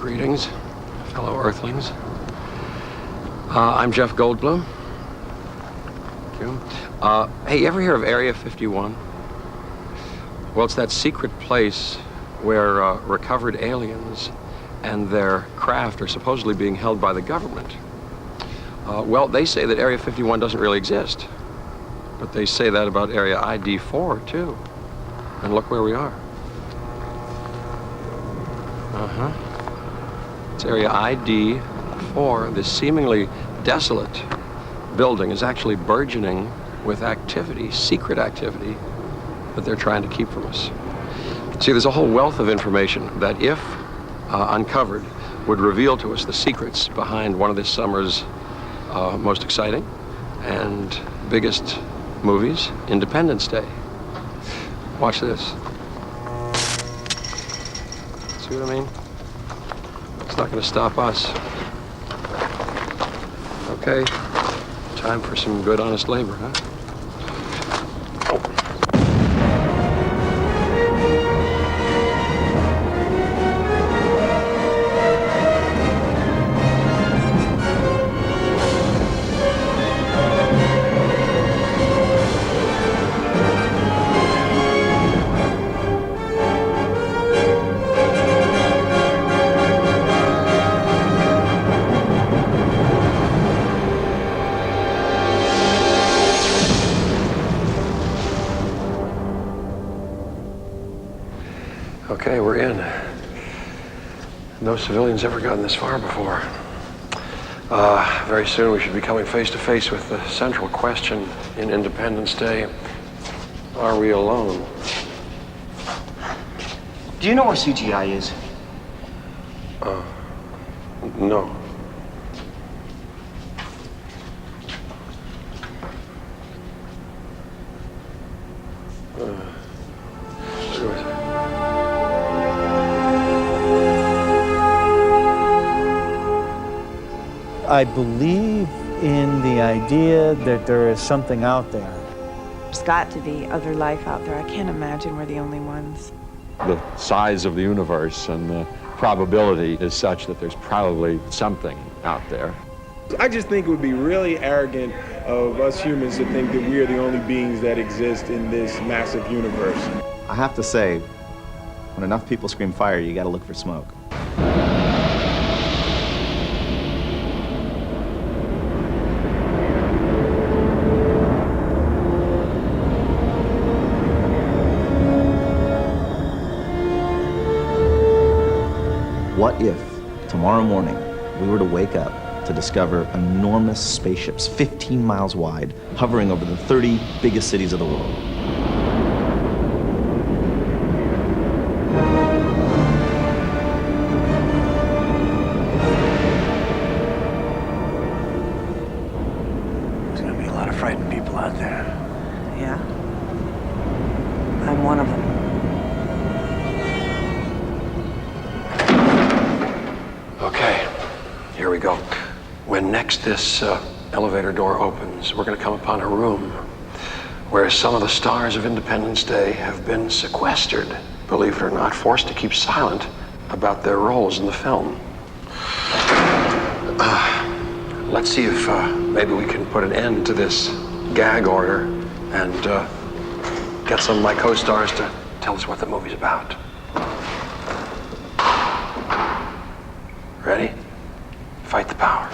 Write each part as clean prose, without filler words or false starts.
Greetings, fellow Earthlings. I'm Jeff Goldblum. Thank you. Hey, you ever hear of Area 51? Well, it's that secret place where recovered aliens and their craft are supposedly being held by the government. Well, they say that Area 51 doesn't really exist, but they say that about Area ID4, too. And look where we are. It's Area ID4. This seemingly desolate building is actually burgeoning with activity, secret activity, that they're trying to keep from us. See, there's a whole wealth of information that, if uncovered, would reveal to us the secrets behind one of this summer's most exciting and biggest movies, Independence Day. Watch this. See what I mean? It's not going to stop us. Okay, time for some good, honest labor, huh? Okay, we're in. No civilians ever gotten this far before. Very soon we should be coming face to face with the central question in Independence Day. Are we alone? Do you know where CGI is? No. I believe in the idea that there is something out there. There's got to be other life out there. I can't imagine we're the only ones. The size of the universe and the probability is such that there's probably something out there. I just think it would be really arrogant of us humans to think that we are the only beings that exist in this massive universe. I have to say, when enough people scream fire, you gotta look for smoke. What if, tomorrow morning, we were to wake up to discover enormous spaceships, 15 miles wide, hovering over the 30 biggest cities of the world? There's gonna be a lot of frightened people out there. Yeah. I'm one of them. Okay, here we go. When next this elevator door opens, we're going to come upon a room where some of the stars of Independence Day have been sequestered, believe it or not, forced to keep silent about their roles in the film. Let's see if maybe we can put an end to this gag order and get some of my co-stars to tell us what the movie's about. Ready? Fight the power.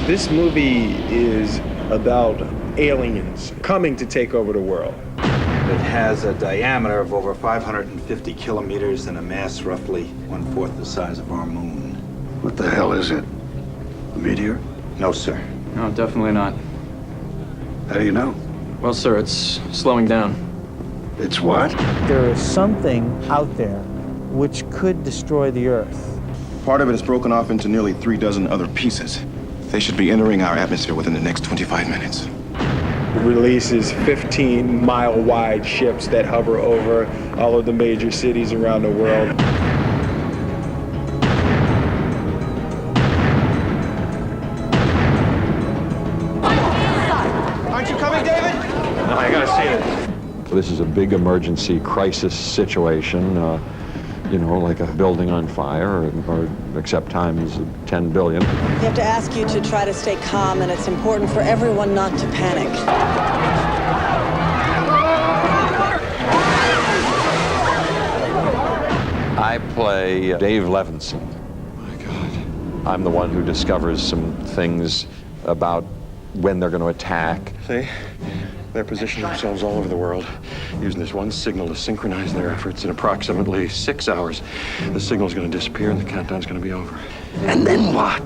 This movie is about aliens coming to take over the world. It has a diameter of over 550 kilometers and a mass roughly 1/4 the size of our moon. What the hell is it? A meteor? No, sir. No, definitely not. How do you know? Well, sir, it's slowing down. It's what? There is something out there which could destroy the Earth. Part of it is broken off into nearly 3 dozen other pieces. They should be entering our atmosphere within the next 25 minutes. It releases 15-mile-wide ships that hover over all of the major cities around the world. Aren't you coming, David? No, I gotta see it. This is a big emergency crisis situation, you know, like a building on fire, or except times 10 billion. We have to ask you to try to stay calm, and it's important for everyone not to panic. I play Dave Levinson. My God. I'm the one who discovers some things about when they're going to attack. See? They're positioning themselves all over the world, using this one signal to synchronize their efforts. In approximately 6 hours, the signal's going to disappear and the countdown's going to be over. And then what?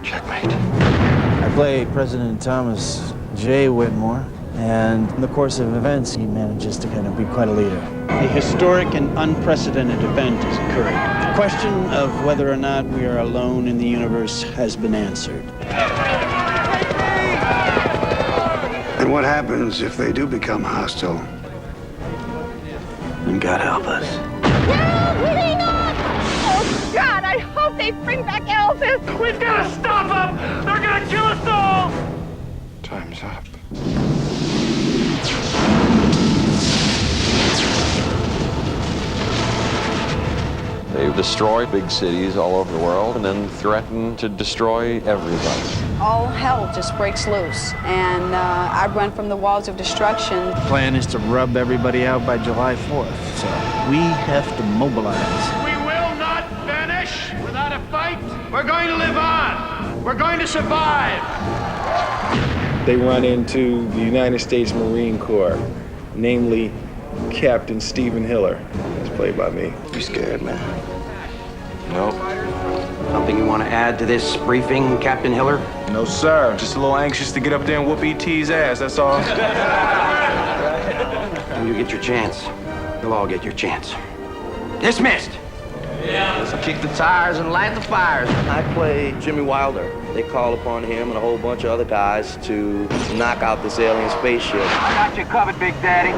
Checkmate. I play President Thomas J. Whitmore, and in the course of events, he manages to kind of be quite a leader. A historic and unprecedented event is occurring. The question of whether or not we are alone in the universe has been answered. And what happens if they do become hostile? And God help us. Oh, God, I hope they bring back Elvis. We've got to stop them. They're going to kill us all. Time's up. They destroy big cities all over the world and then threaten to destroy everybody. All hell just breaks loose, and I run from the walls of destruction. The plan is to rub everybody out by July 4th, so we have to mobilize. We will not vanish without a fight. We're going to live on. We're going to survive. They run into the United States Marine Corps, namely Captain Stephen Hiller. That's played by me. You scared, man? No. Something you want to add to this briefing, Captain Hiller? No, sir. Just a little anxious to get up there and whoop E.T.'s ass, that's all. When you get your chance, you'll all get your chance. Dismissed! Yeah. Let's kick the tires and light the fires. I play Jimmy Wilder. They call upon him and a whole bunch of other guys to knock out this alien spaceship. I got you covered, Big Daddy.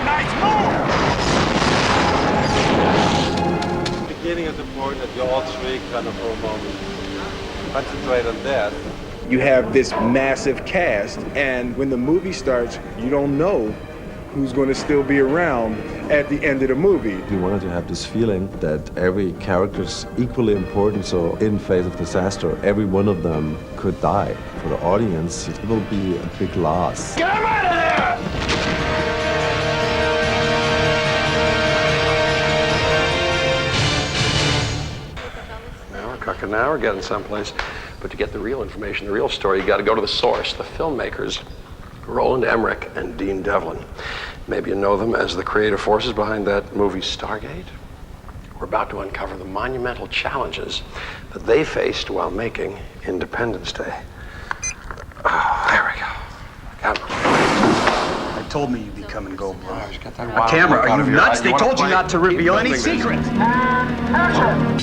Nice move! The beginning is important that you all three kind of for a moment concentrate on that. You have this massive cast, and when the movie starts, you don't know who's going to still be around at the end of the movie. We wanted to have this feeling that every character is equally important, so in face of disaster, every one of them could die. For the audience, it will be a big loss. Get him out of there! Now we're cooking, now we're getting someplace. But to get the real information, the real story, you got to go to the source, the filmmakers, Roland Emmerich and Dean Devlin. Maybe you know them as the creative forces behind that movie Stargate. We're about to uncover the monumental challenges that they faced while making Independence Day. Oh, there we go. Got him. They told me you'd be coming gold, bro. He's got that A wild camera, look out are of you your nuts? eye. They wanna told you play? not to Keep reveal any building this. secrets. Action!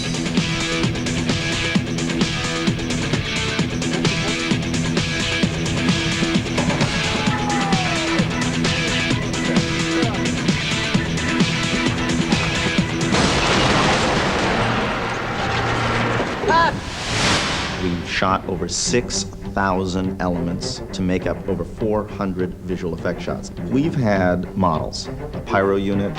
We shot over 6,000 elements to make up over 400 visual effect shots. We've had models, a pyro unit,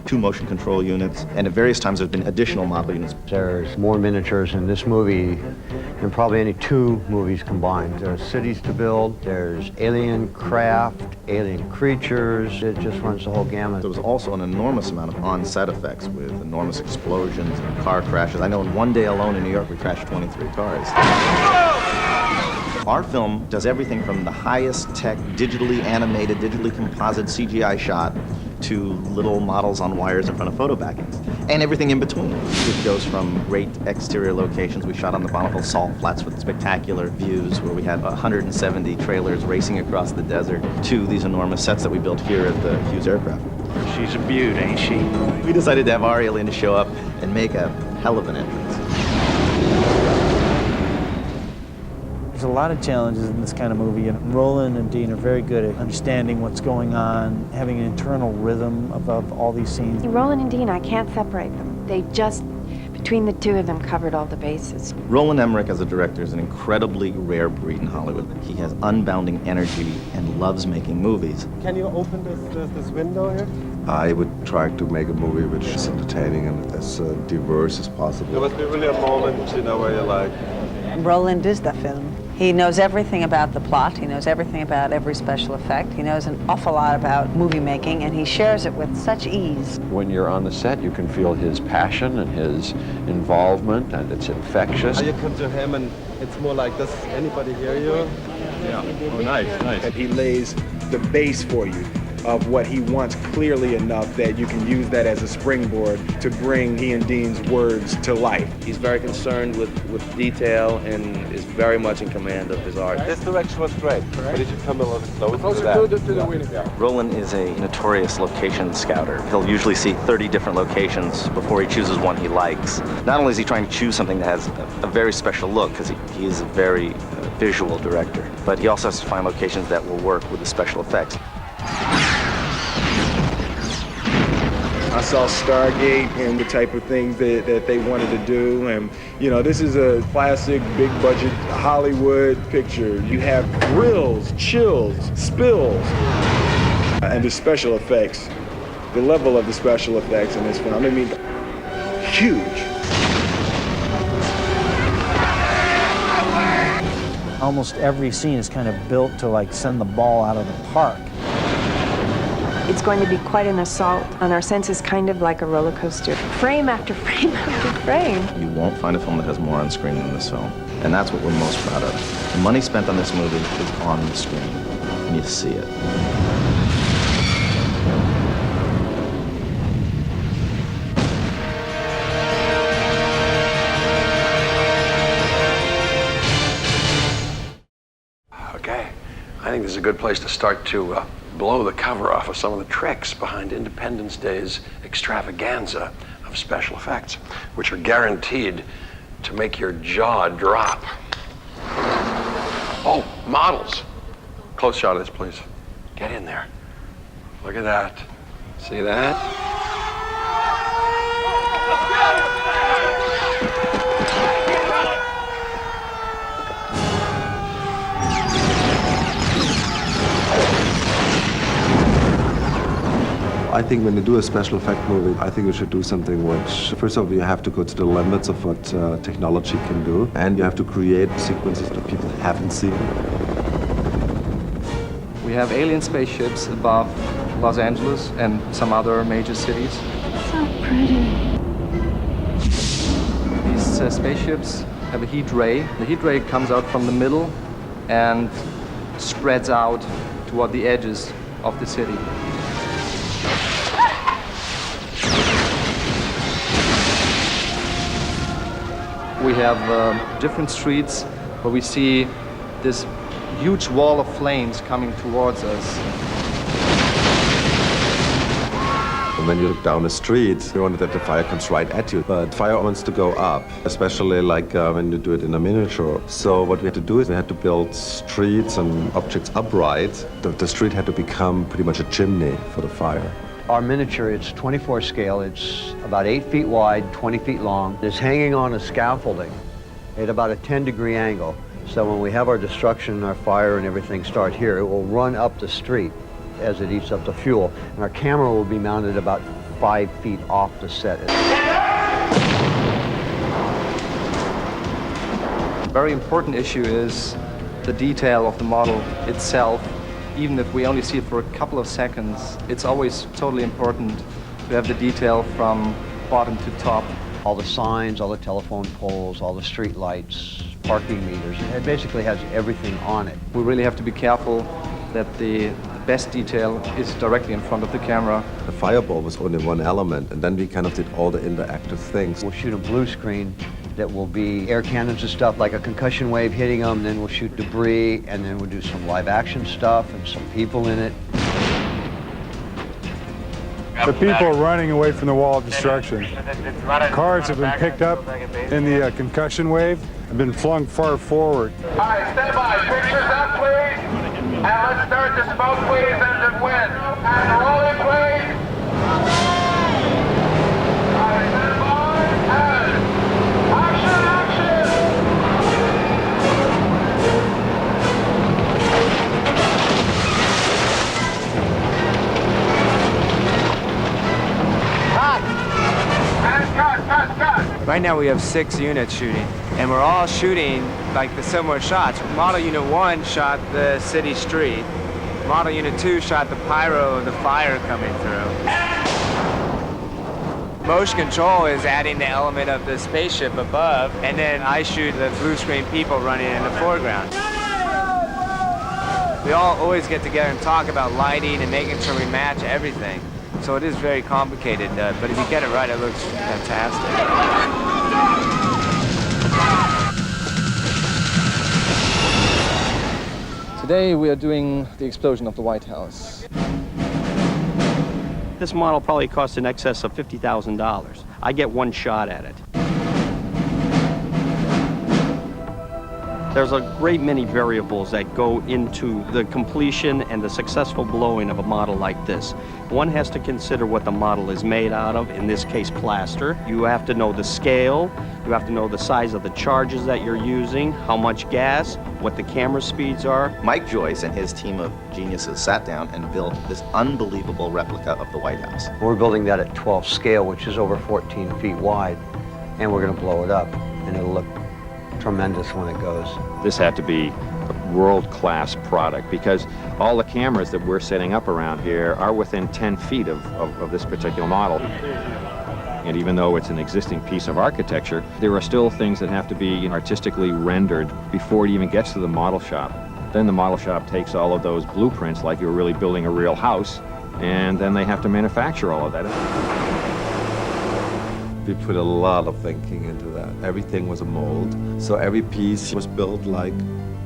2 motion control units, and at various times there's been additional model units. There's more miniatures in this movie than probably any 2 movies combined. There's cities to build, there's alien craft, alien creatures. It just runs the whole gamut. There was also an enormous amount of on-set effects with enormous explosions and car crashes. I know in one day alone in New York we crashed 23 cars. Our film does everything from the highest tech, digitally animated, digitally composite CGI shot to little models on wires in front of photo backings, and everything in between. It goes from great exterior locations. We shot on the Bonneville Salt Flats with spectacular views where we had 170 trailers racing across the desert to these enormous sets that we built here at the Hughes Aircraft. She's a beaut, ain't she? We decided to have our alien to show up and make a hell of an entrance. There's a lot of challenges in this kind of movie, and Roland and Dean are very good at understanding what's going on, having an internal rhythm of all these scenes. Roland and Dean, I can't separate them. They just Between the two of them covered all the bases. Roland Emmerich as a director is an incredibly rare breed in Hollywood. He has unbounding energy and loves making movies. Can you open this window here? I would try to make a movie which is entertaining and as diverse as possible. There must be really a moment, where you're like... Roland is the film. He knows everything about the plot. He knows everything about every special effect. He knows an awful lot about movie making, and he shares it with such ease. When you're on the set, you can feel his passion and his involvement, and it's infectious. You come to him and it's more like, does anybody hear you? Yeah. Oh, nice. And he lays the base for you of what he wants clearly enough that you can use that as a springboard to bring he and Dean's words to life. He's very concerned with detail and is very much in command of his art. This direction was great, but it should come a little bit closer to the window. Roland is a notorious location scouter. He'll usually see 30 different locations before he chooses one he likes. Not only is he trying to choose something that has a very special look, because he is a very visual director, but he also has to find locations that will work with the special effects. I saw Stargate and the type of things that they wanted to do, and this is a classic big budget Hollywood picture. You have thrills, chills, spills, and the special effects, the level of the special effects in this film, I mean, huge. Almost every scene is kind of built to send the ball out of the park. It's going to be quite an assault on our senses, kind of like a roller coaster. Frame after frame after frame. You won't find a film that has more on screen than this film. And that's what we're most proud of. The money spent on this movie is on the screen. And you see it. Okay, I think this is a good place to start to blow the cover off of some of the tricks behind Independence Day's extravaganza of special effects, which are guaranteed to make your jaw drop. Oh, models. Close shot of this, please. Get in there. Look at that. See that? I think when you do a special effect movie, I think you should do something which, first of all, you have to go to the limits of what technology can do, and you have to create sequences that people haven't seen. We have alien spaceships above Los Angeles and some other major cities. So pretty. These spaceships have a heat ray. The heat ray comes out from the middle and spreads out toward the edges of the city. We have different streets where we see this huge wall of flames coming towards us. And when you look down the street, you want that the fire comes right at you. But fire wants to go up, especially when you do it in a miniature. So what we had to do is we had to build streets and objects upright. The street had to become pretty much a chimney for the fire. Our miniature, it's 24 scale. It's about 8 feet wide, 20 feet long. It's hanging on a scaffolding at about a 10-degree angle. So when we have our destruction and our fire and everything start here, it will run up the street as it eats up the fuel. And our camera will be mounted about 5 feet off the set. A very important issue is the detail of the model itself. Even if we only see it for a couple of seconds, it's always totally important to have the detail from bottom to top. All the signs, all the telephone poles, all the street lights, parking meters, it basically has everything on it. We really have to be careful that the best detail is directly in front of the camera. The fireball was only one element, and then we kind of did all the interactive things. We'll shoot a blue screen that will be air cannons and stuff, like a concussion wave hitting them, then we'll shoot debris, and then we'll do some live action stuff and some people in it. The people running away from the wall of destruction. Cars have been picked up in the concussion wave and been flung far forward. All right, stand by. Pictures up, please. And let's start the smoke, please, and the wind. And rolling, please. All right, stand by. And Right now we have 6 units shooting, and we're all shooting like the similar shots. Model Unit 1 shot the city street. Model Unit 2 shot the pyro of the fire coming through. Motion control is adding the element of the spaceship above, and then I shoot the blue screen people running in the foreground. We all always get together and talk about lighting and making sure we match everything. So it is very complicated, but if you get it right, it looks fantastic. Today we are doing the explosion of the White House. This model probably costs in excess of $50,000. I get one shot at it. There's a great many variables that go into the completion and the successful blowing of a model like this. One has to consider what the model is made out of, in this case plaster. You have to know the scale, you have to know the size of the charges that you're using, how much gas, what the camera speeds are. Mike Joyce and his team of geniuses sat down and built this unbelievable replica of the White House. We're building that at 12 scale, which is over 14 feet wide, and we're going to blow it up, and it'll look tremendous when it goes. This had to be a world-class product because all the cameras that we're setting up around here are within 10 feet of this particular model. And even though it's an existing piece of architecture, there are still things that have to be artistically rendered before it even gets to the model shop. Then the model shop takes all of those blueprints like you're really building a real house, and then they have to manufacture all of that. We put a lot of thinking into that. Everything was a mold, so every piece was built like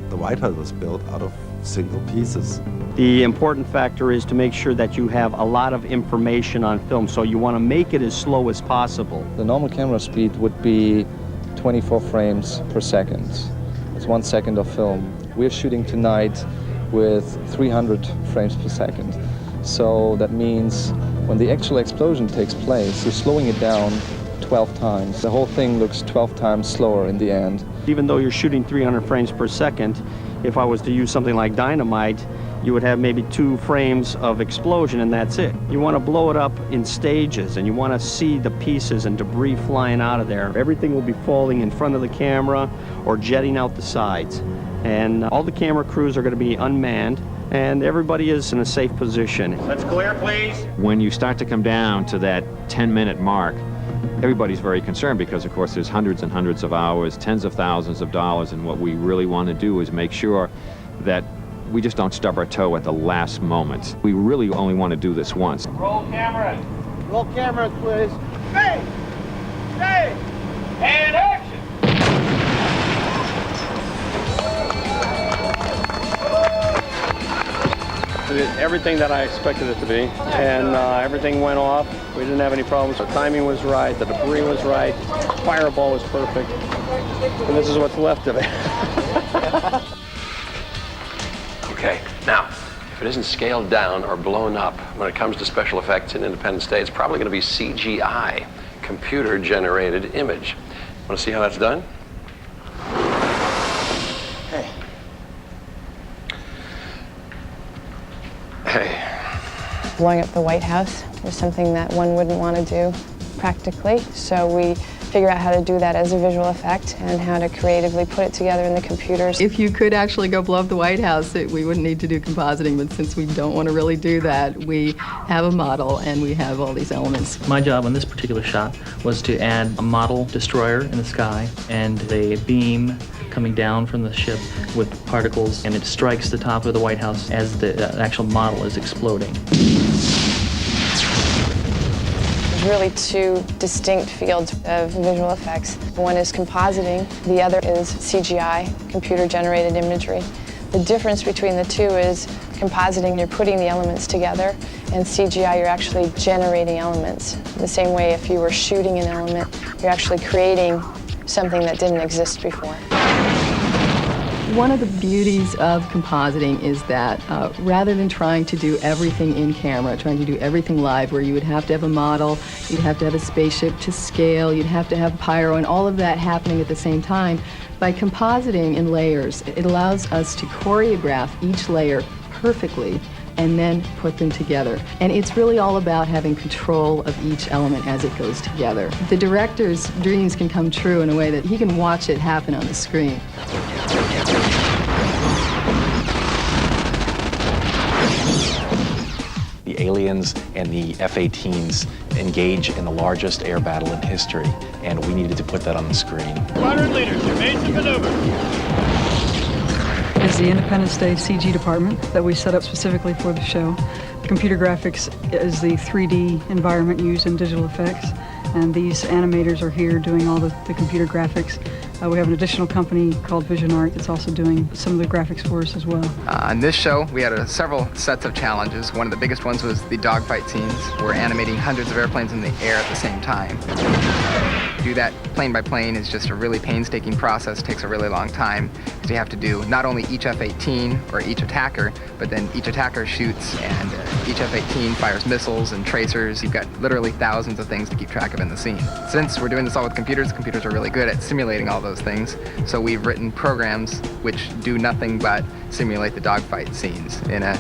the White House was built, out of single pieces. The important factor is to make sure that you have a lot of information on film, so you want to make it as slow as possible. The normal camera speed would be 24 frames per second. It's 1 second of film. We're shooting tonight with 300 frames per second. So that means when the actual explosion takes place, you're slowing it down 12 times. The whole thing looks 12 times slower in the end. Even though you're shooting 300 frames per second, if I was to use something like dynamite, you would have maybe 2 frames of explosion and that's it. You want to blow it up in stages and you want to see the pieces and debris flying out of there. Everything will be falling in front of the camera or jetting out the sides. And all the camera crews are going to be unmanned and everybody is in a safe position. Let's clear, please. When you start to come down to that 10-minute mark, everybody's very concerned because, of course, there's hundreds and hundreds of hours, tens of thousands of dollars, and what we really want to do is make sure that we just don't stub our toe at the last moment. We really only want to do this once. Roll cameras. Roll cameras, please. Stay! Stay! And action! Everything that I expected it to be, and everything went off. We didn't have any problems. The timing was right, the debris was right, fireball was perfect, and this is what's left of it. Okay, now, if it isn't scaled down or blown up, when it comes to special effects in Independence Day, it's probably going to be CGI, computer-generated image. Want to see how that's done? Hey. Blowing up the White House is something that one wouldn't want to do practically, so we figure out how to do that as a visual effect and how to creatively put it together in the computers. If you could actually go blow up the White House, we wouldn't need to do compositing, but since we don't want to really do that, we have a model and we have all these elements. My job on this particular shot was to add a model destroyer in the sky and a beam coming down from the ship with particles, and it strikes the top of the White House as the actual model is exploding. There's really 2 distinct fields of visual effects. One is compositing, the other is CGI, computer-generated imagery. The difference between the 2 is compositing, you're putting the elements together, and CGI, you're actually generating elements. The same way if you were shooting an element, you're actually creating something that didn't exist before. One of the beauties of compositing is that rather than trying to do everything in camera, trying to do everything live, where you would have to have a model, you'd have to have a spaceship to scale, you'd have to have pyro, and all of that happening at the same time, by compositing in layers, it allows us to choreograph each layer perfectly and then put them together. And it's really all about having control of each element as it goes together. The director's dreams can come true in a way that he can watch it happen on the screen. The aliens and the F-18s engage in the largest air battle in history, and we needed to put that on the screen. Squadron leaders, your mates to maneuver. Is the Independence Day CG department that we set up specifically for the show. Computer graphics is the 3D environment used in digital effects, and these animators are here doing all the computer graphics. We have an additional company called Vision Art that's also doing some of the graphics for us as well. On this show, we had several sets of challenges. One of the biggest ones was the dogfight scenes. We're animating hundreds of airplanes in the air at the same time. To do that plane by plane is just a really painstaking process, takes a really long time, because you have to do not only each F-18 or each attacker, but then each attacker shoots and each F-18 fires missiles and tracers. You've got literally thousands of things to keep track of in the scene. Since we're doing this all with computers, computers are really good at simulating all those things, so we've written programs which do nothing but simulate the dogfight scenes in a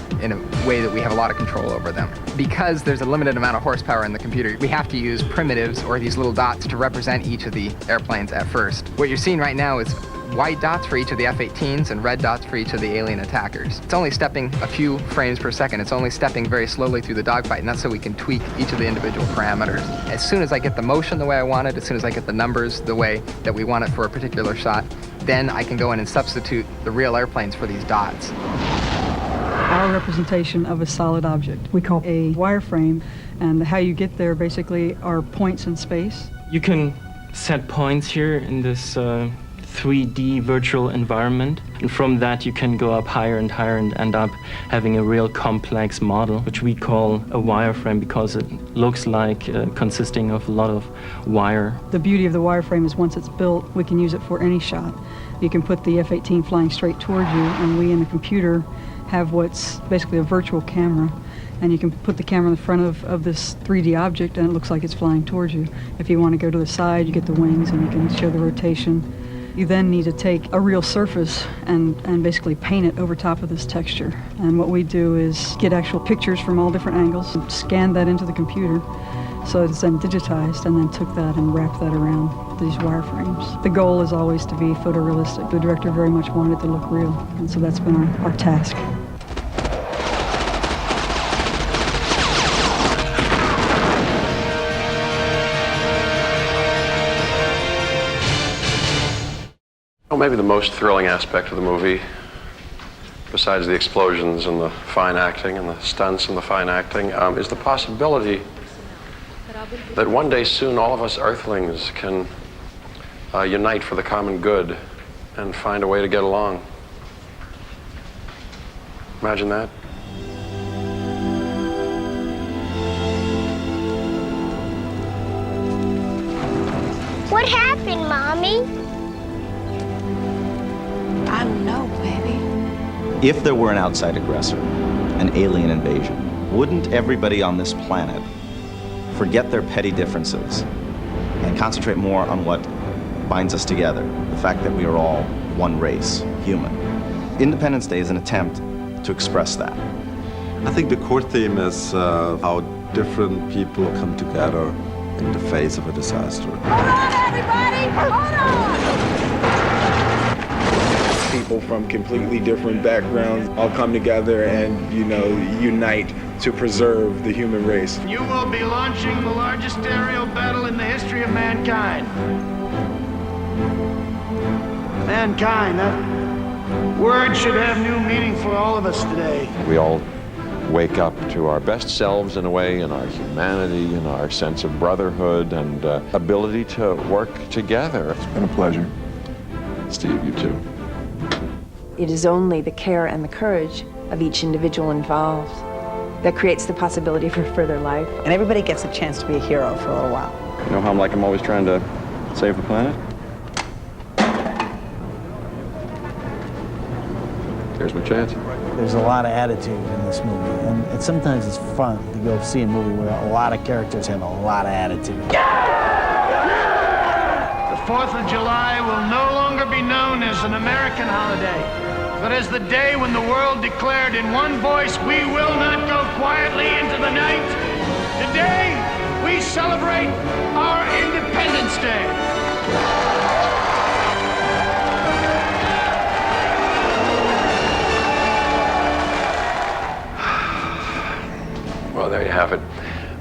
way that we have a lot of control over them. Because there's a limited amount of horsepower in the computer, we have to use primitives or these little dots to represent each of the airplanes at first. What you're seeing right now is white dots for each of the F-18s and red dots for each of the alien attackers. It's only stepping a few frames per second. It's only stepping very slowly through the dogfight, and that's so we can tweak each of the individual parameters. As soon as I get the motion the way I want it, as soon as I get the numbers the way that we want it for a particular shot, then I can go in and substitute the real airplanes for these dots. Our representation of a solid object we call a wireframe, and how you get there basically are points in space. You can set points here in this 3D virtual environment, and from that you can go up higher and higher and end up having a real complex model, which we call a wireframe because it looks like consisting of a lot of wire. The beauty of the wireframe is once it's built, we can use it for any shot. You can put the F-18 flying straight towards you, and we in the computer have what's basically a virtual camera, and you can put the camera in the front of this 3D object and it looks like it's flying towards you. If you want to go to the side, you get the wings and you can show the rotation. You then need to take a real surface and basically paint it over top of this texture. And what we do is get actual pictures from all different angles, and scan that into the computer, so it's then digitized, and then took that and wrapped that around these wireframes. The goal is always to be photorealistic. The director very much wanted it to look real, and so that's been our task. Well, maybe the most thrilling aspect of the movie, besides the explosions and the fine acting and the stunts and the fine acting, is the possibility that one day soon all of us Earthlings can unite for the common good and find a way to get along. Imagine that. What happened, Mommy? I don't know, baby. If there were an outside aggressor, an alien invasion, wouldn't everybody on this planet forget their petty differences and concentrate more on what binds us together, the fact that we are all one race, human? Independence Day is an attempt to express that. I think the core theme is how different people come together in the face of a disaster. Hold on, everybody! Hold on! People from completely different backgrounds all come together and, unite to preserve the human race. You will be launching the largest aerial battle in the history of mankind. Mankind, that word should have new meaning for all of us today. We all wake up to our best selves in a way, in our humanity, in our sense of brotherhood and ability to work together. It's been a pleasure. Steve, you too. It is only the care and the courage of each individual involved that creates the possibility for further life. And everybody gets a chance to be a hero for a little while. You know how I'm always trying to save the planet? Here's my chance. There's a lot of attitude in this movie, and sometimes it's fun to go see a movie where a lot of characters have a lot of attitude. The 4th of July will no longer be known as an American holiday. But as the day when the world declared in one voice, we will not go quietly into the night, today we celebrate our Independence Day. Well, there you have it.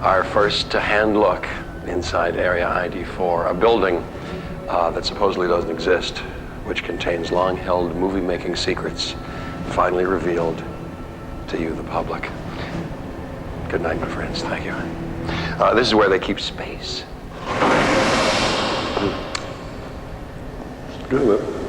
Our first hand look inside Area ID4, a building that supposedly doesn't exist, which contains long-held movie-making secrets finally revealed to you, the public. Good night, my friends. Thank you. This is where they keep space. Good.